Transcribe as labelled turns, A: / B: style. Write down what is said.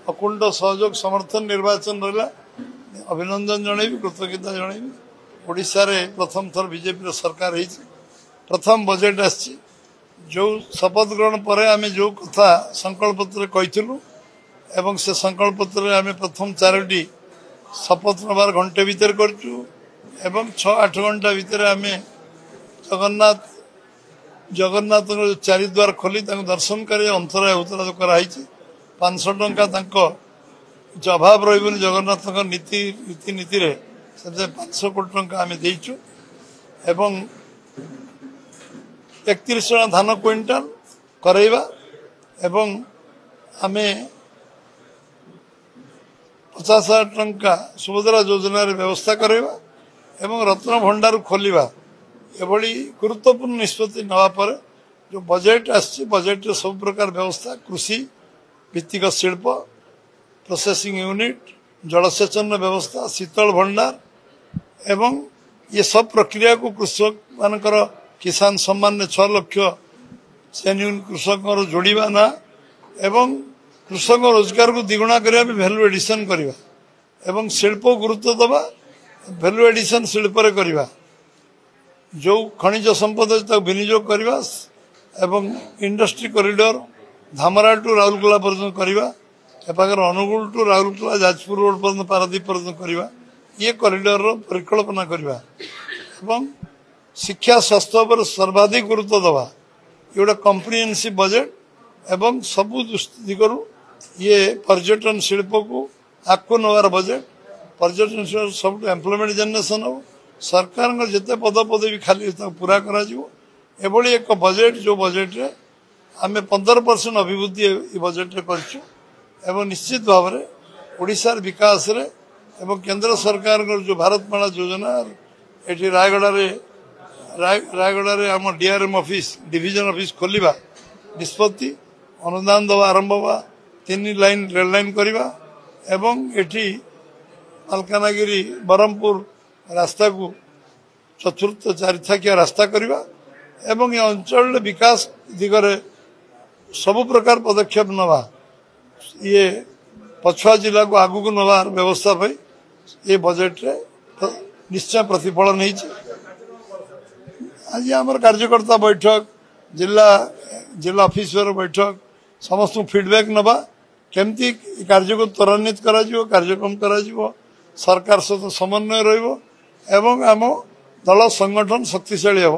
A: अकुंठ सहयोग समर्थन निर्वाचन रहा अभिनंदन जनइबी कृतज्ञता जनइबी ओडिशा रे प्रथम थर बीजेपी सरकार होती प्रथम बजेट आसी जो शपथ ग्रहण पर आम जो कथा संकल्प पत्र कहीलु एवं से संकल्प पत्र आम प्रथम 4टी शपथ नबार घंटे भितर करचु एवं 6-8 घंटा भितर आम जगन्नाथ जगन्नाथ चारिद्वार खोली दर्शन कर अंतराय उतरा कराई 500 टंका अभाव रही जगन्नाथ नीति नीति 500 कोटी टंका आम देचु एवं 31 जन धान क्विंटाल करैबा एवं आमे 50,000 टंका सुभद्रा योजना रे व्यवस्था करैबा एवं रत्न भंडार खोलिबा एभली गुरुत्वपूर्ण निष्पत्ति नवा पर जो बजेट आसी बजेट रे सब प्रकार व्यवस्था कृषि भित्तिक शिल्प प्रोसेसिंग यूनिट जलसेचन व्यवस्था शीतल भंडार एवं ये सब प्रक्रिया को कृषक मानकर किसान सम्मान ने 6 लाख जेन्युइन कृषक जोड़वा ना एवं कृषक रोजगार को द्विगुणा करने वैल्यू एडिशन करवा एवं शिल्प गुरुत्व दबा वैल्यू एडिशन शिल्प रे करवा जो खनिज संपद विनियोग करवा एवं industry corridor Dhamra to Rourkela पर्यटन करवा एपाखर अनुगुल टू राउरकेला जाजपुर रोड पर्यटन पारादीप पर्यटन करवा ये कॉरिडोर परिकल्पना करवा एवं शिक्षा स्वास्थ्य पर सर्वाधिक गुरुत्व दबा ये गोटे कम्प्रिहेन्सिव बजेट एवं सबु दिगरु ये पर्यटन शिल्प को आगको नवार बजेट पर्यटन शिल्प सब एम्प्लॉयमेंट जनरेशन हो सरकार जिते पद पदवी खाली पूरा करा एभली एक बजेट जो बजेट रे आमे 15% अभिवृद्धि बजेट रे करछु एवं निश्चित भाव में ओडिशार विकास रे एवं केंद्र सरकार जो भारतमाला योजना एटी रायगड़ा रे आम डीआरएम ऑफिस डिविजन ऑफिस खोलिबा निष्पत्ति अनुदान दवा आरंभ हुआ 3 लाइन रेल लाइन करवा एवं एटी मालकानगिरी बरहमपुर रास्ता को चतुर्थ चारिथाकिया रास्ता करवा एवं ये अंचल विकास दिगरे सबु प्रकार पदक्षेप नवा ये पछुआ जिला को आगु को नवार व्यवस्था पे ये बजेट रे निश्चय प्रतिफलन होती आज आम कार्यकर्ता बैठक जिला ऑफिसर बैठक समस्त फीडबैक नवा केमती कार्य को त्वरान्वित करा कार्यक्रम करा सरकार सहित समन्वय रहिबो एवं आम दल संगठन शक्तिशाली हो